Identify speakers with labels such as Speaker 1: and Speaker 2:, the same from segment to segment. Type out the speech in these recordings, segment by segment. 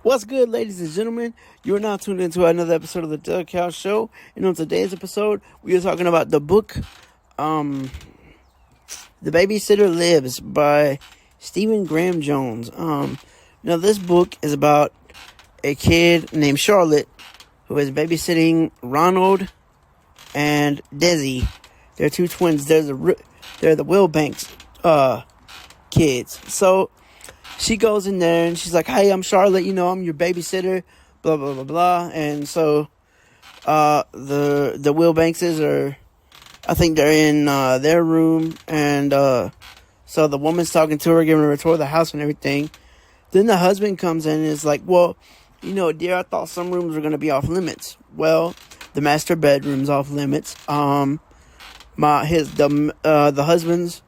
Speaker 1: What's good, ladies and gentlemen? You are now tuned into another episode of the Doug Cow Show. And on today's episode, we are talking about the book, The Babysitter Lives by Stephen Graham Jones. Now this book is about a kid named Charlotte who is babysitting Ronald and Desi. They're two twins. They're the Wilbanks kids. So she goes in there and she's like, "Hey, I'm Charlotte. I'm your babysitter." Blah blah blah blah. And so the Wilbankses are, I think they're in their room, and so the woman's talking to her, giving her a tour of the house and everything. Then the husband comes in and is like, "Well, dear, I thought some rooms were going to be off limits." Well, the master bedroom's off limits. The husband's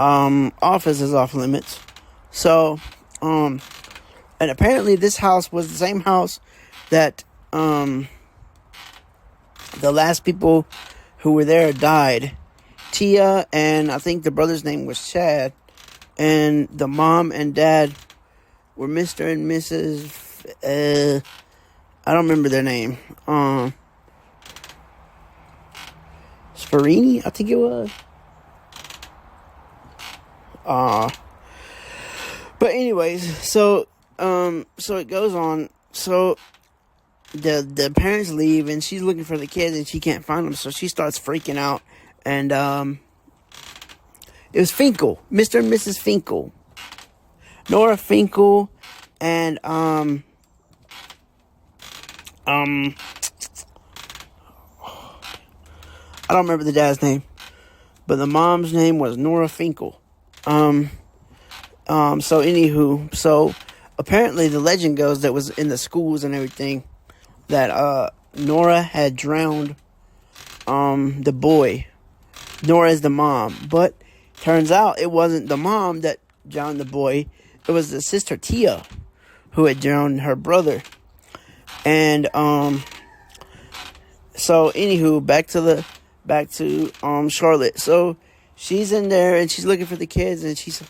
Speaker 1: office is off limits. So, and apparently this house was the same house that the last people who were there died. Tia, and I think the brother's name was Chad, and the mom and dad were Mr. and Mrs. I don't remember their name. Sparini, I think it was. But anyways, so it goes on. So the parents leave, and she's looking for the kids, and she can't find them. So she starts freaking out, and it was Finkel, Mr. and Mrs. Finkel, Nora Finkel, and I don't remember the dad's name, but the mom's name was Nora Finkel. So anywho, so apparently the legend goes that was in the schools and everything that Nora had drowned the boy. Nora is the mom, but turns out it wasn't the mom that drowned the boy. It was the sister Tia who had drowned her brother. And so anywho, back to Charlotte. So she's in there and she's looking for the kids, and she's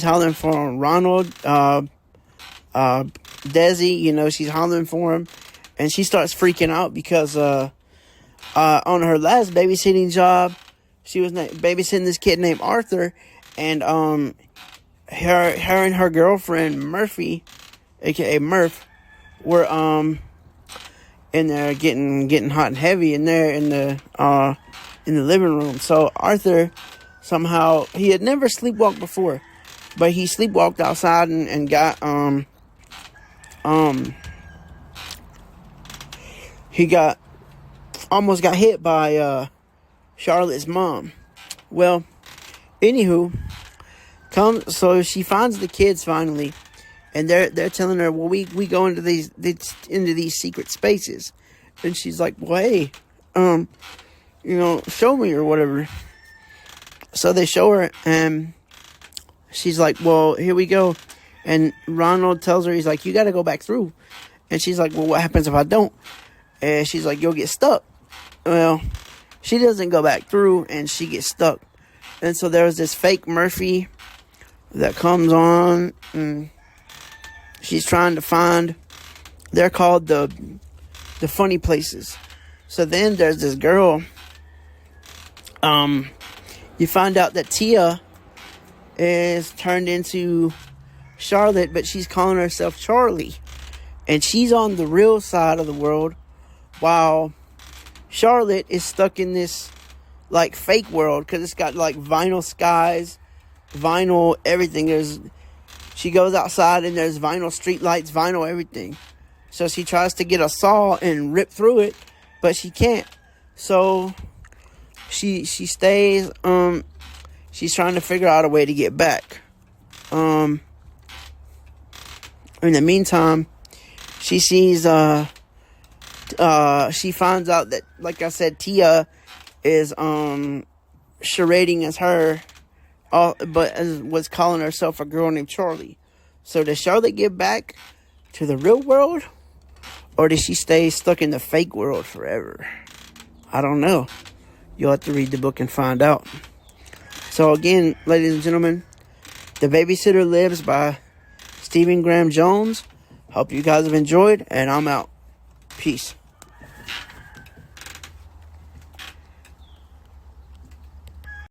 Speaker 1: hollering for Ronald, Desi, she's hollering for him, and she starts freaking out because on her last babysitting job, she was babysitting this kid named Arthur, and her and her girlfriend Murphy, aka Murph, were in there getting hot and heavy in there in the living room. So Arthur, somehow, he had never sleepwalked before, but he sleepwalked outside and got he almost got hit by Charlotte's mom. Well, anywho, so she finds the kids finally, and they're telling her, "Well, we go into these secret spaces," and she's like, "Well, hey, show me," or whatever. So they show her, and she's like, "Well, here we go." And Ronald tells her, he's like, "You got to go back through." And she's like, "Well, what happens if I don't?" And she's like, "You'll get stuck." Well, she doesn't go back through, and she gets stuck. And so there's this fake Murphy that comes on, and she's trying to find, they're called the funny places. So then there's this girl, you find out that Tia is turned into Charlotte, but she's calling herself Charlie. And she's on the real side of the world, while Charlotte is stuck in this, like, fake world, because it's got, like, vinyl skies, vinyl everything. She goes outside, and there's vinyl streetlights, vinyl everything. So she tries to get a saw and rip through it, but she can't. So she stays, she's trying to figure out a way to get back. In the meantime, she sees, she finds out that, like I said, Tia is, charading as her, but was calling herself a girl named Charlie. So does Charlotte get back to the real world, or does she stay stuck in the fake world forever? I don't know. You'll have to read the book and find out. So again, ladies and gentlemen, The Babysitter Lives by Stephen Graham Jones. Hope you guys have enjoyed, and I'm out. Peace.